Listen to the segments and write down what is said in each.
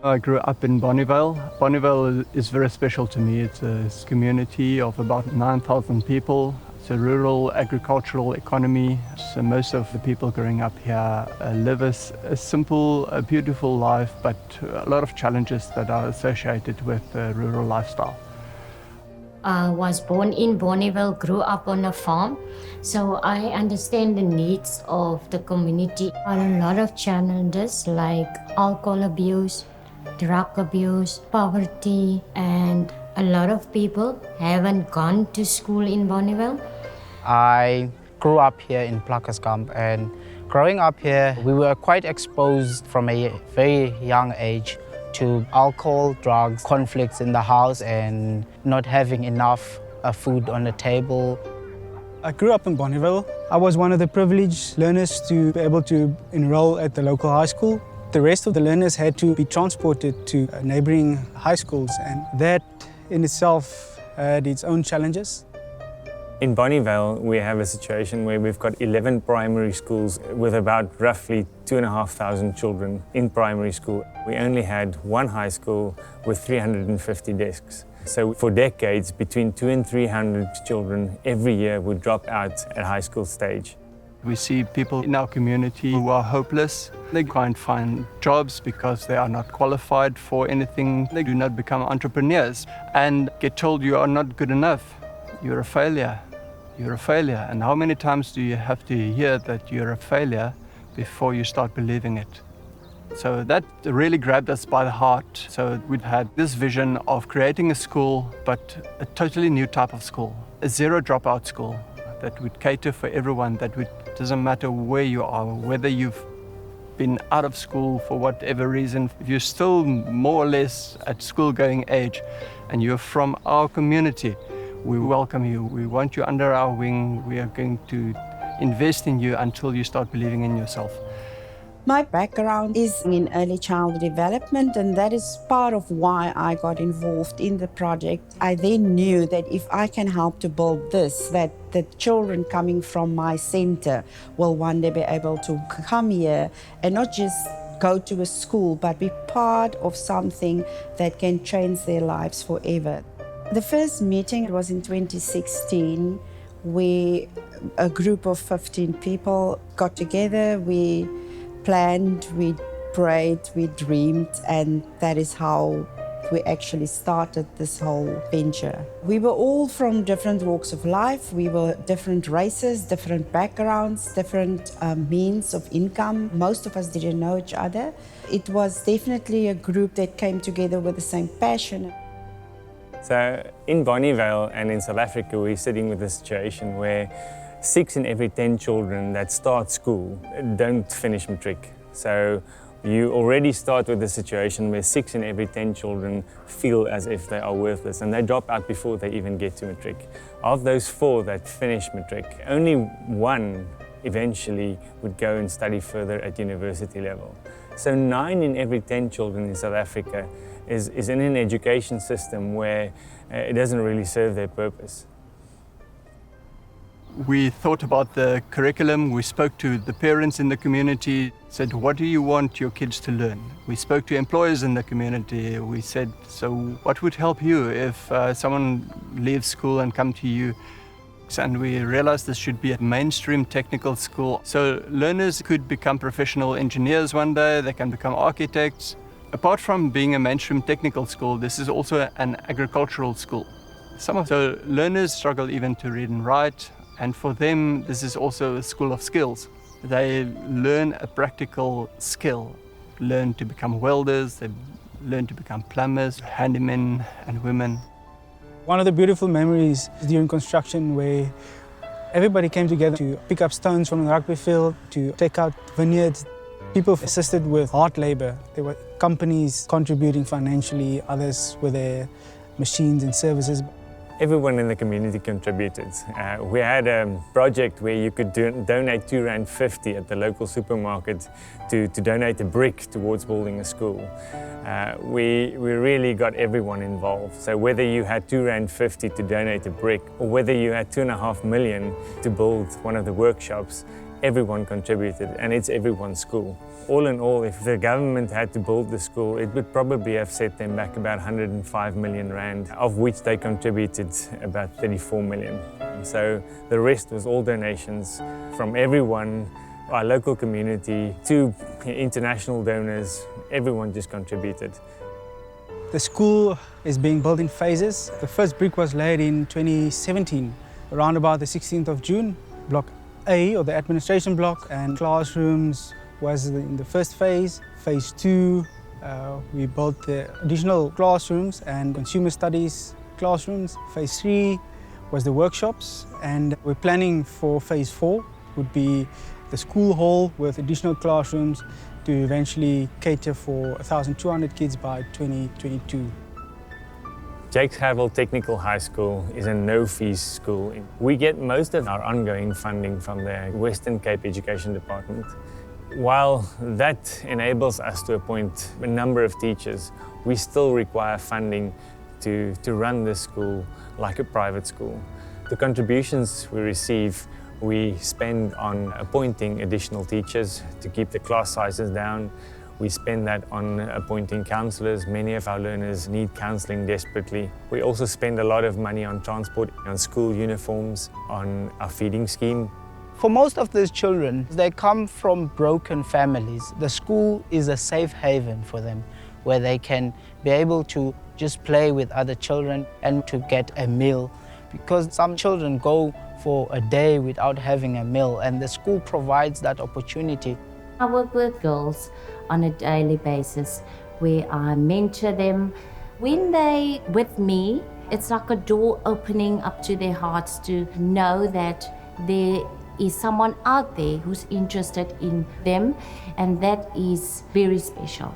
I grew up in Bonnievale. Bonnievale is very special to me. It's a community of about 9,000 people. It's a rural agricultural economy. So most of the people growing up here live a simple, a beautiful life, but a lot of challenges that are associated with the rural lifestyle. I was born in Bonnievale, grew up on a farm, so I understand the needs of the community. There are a lot of challenges like alcohol abuse, drug abuse, poverty, and a lot of people haven't gone to school in Bonnievale. I grew up here in Plakkerskamp, and growing up here, we were quite exposed from a very young age to alcohol, drugs, conflicts in the house, and not having enough food on the table. I grew up in Bonnievale. I was one of the privileged learners to be able to enroll at the local high school. The rest of the learners had to be transported to neighboring high schools, and that in itself had its own challenges. In Bonnievale, we have a situation where we've got 11 primary schools with about roughly 2,500 children in primary school. We only had one high school with 350 desks. So for decades, between 200 and 300 children every year would drop out at high school stage. We see people in our community who are hopeless. They can't find jobs because they are not qualified for anything. They do not become entrepreneurs and get told you are not good enough. You're a failure. You're a failure. And how many times do you have to hear that you're a failure before you start believing it? So that really grabbed us by the heart. So we'd had this vision of creating a school, but a totally new type of school, a zero dropout school that would cater for everyone, doesn't matter where you are, whether you've been out of school for whatever reason, if you're still more or less at school-going age and you're from our community, we welcome you. We want you under our wing. We are going to invest in you until you start believing in yourself. My background is in early childhood development, and that is part of why I got involved in the project. I then knew that if I can help to build this, that the children coming from my center will one day be able to come here and not just go to a school, but be part of something that can change their lives forever. The first meeting was in 2016, where a group of 15 people got together. We planned, we prayed, we dreamed, and that is how we actually started this whole venture. We were all from different walks of life. We were different races, different backgrounds, different means of income. Most of us didn't know each other. It was definitely a group that came together with the same passion. So in Bonnievale and in South Africa, we're sitting with a situation where 6 in every 10 children that start school don't finish matric. So you already start with a situation where 6 in every 10 children feel as if they are worthless and they drop out before they even get to matric. Of those 4 that finish matric, only 1 eventually would go and study further at university level. So 9 in every 10 children in South Africa is in an education system where it doesn't really serve their purpose. We thought about the curriculum, we spoke to the parents in the community, said, what do you want your kids to learn? We spoke to employers in the community, we said, so what would help you if someone leaves school and come to you? And we realized this should be a mainstream technical school. So learners could become professional engineers one day, they can become architects. Apart from being a mainstream technical school, this is also an agricultural school. So learners struggle even to read and write, and for them, this is also a school of skills. They learn a practical skill, learn to become welders, they learn to become plumbers, handymen and women. One of the beautiful memories during construction where everybody came together to pick up stones from the rugby field, to take out vineyards. People assisted with hard labor. There were companies contributing financially, others with their machines and services. Everyone in the community contributed. We had a project where you could donate R2.50 at the local supermarket to donate a brick towards building a school. We really got everyone involved. So whether you had R2.50 to donate a brick or whether you had 2.5 million to build one of the workshops, everyone contributed, and it's everyone's school. All in all, if the government had to build the school, it would probably have set them back about 105 million rand, of which they contributed about 34 million. So the rest was all donations from everyone, our local community to international donors. Everyone just contributed. The school is being built in phases. The first brick was laid in 2017, around about the 16th of June. Block A, or the administration block, and classrooms was in the first phase. Phase 2, we built the additional classrooms and consumer studies classrooms. Phase 3 was the workshops, and we're planning for phase 4, would be the school hall with additional classrooms to eventually cater for 1,200 kids by 2022. Jakes Gerwel Technical High School is a no-fees school. We get most of our ongoing funding from the Western Cape Education Department. While that enables us to appoint a number of teachers, we still require funding to run this school like a private school. The contributions we receive, we spend on appointing additional teachers to keep the class sizes down. We spend that on appointing counsellors. Many of our learners need counselling desperately. We also spend a lot of money on transport, on school uniforms, on our feeding scheme. For most of these children, they come from broken families. The school is a safe haven for them, where they can be able to just play with other children and to get a meal. Because some children go for a day without having a meal, and the school provides that opportunity. I work with girls on a daily basis where I mentor them. When they with me, it's like a door opening up to their hearts to know that there is someone out there who's interested in them, and that is very special.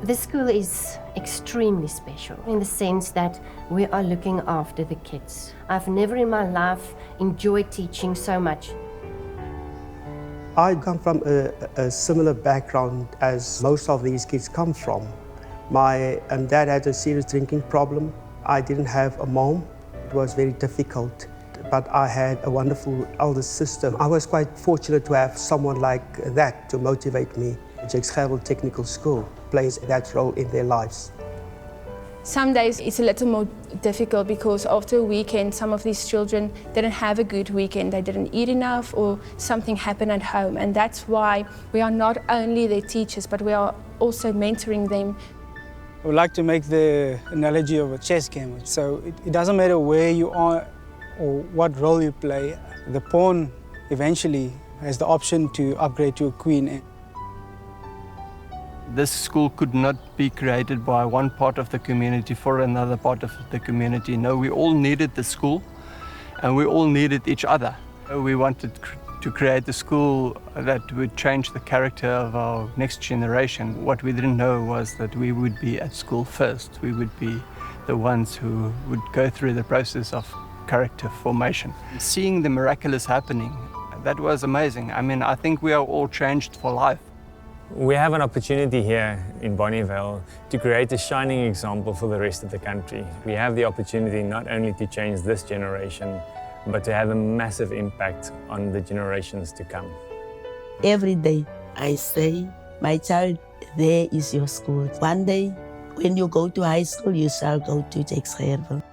This school is extremely special in the sense that we are looking after the kids. I've never in my life enjoyed teaching so much. I come from a similar background as most of these kids come from. My dad had a serious drinking problem. I didn't have a mom. It was very difficult, but I had a wonderful elder sister. I was quite fortunate to have someone like that to motivate me. Jakes Gerwel Technical School plays that role in their lives. Some days it's a little more difficult because after a weekend, some of these children didn't have a good weekend. They didn't eat enough or something happened at home. And that's why we are not only their teachers, but we are also mentoring them. I would like to make the analogy of a chess game. So it doesn't matter where you are or what role you play. The pawn eventually has the option to upgrade to a queen. This school could not be created by one part of the community for another part of the community. No, we all needed the school and we all needed each other. We wanted to create a school that would change the character of our next generation. What we didn't know was that we would be at school first. We would be the ones who would go through the process of character formation. Seeing the miraculous happening, that was amazing. I mean, I think we are all changed for life. We have an opportunity here in Bonnievale to create a shining example for the rest of the country. We have the opportunity not only to change this generation, but to have a massive impact on the generations to come. Every day I say, my child, there is your school. One day, when you go to high school, you shall go to Jakes Gerwel.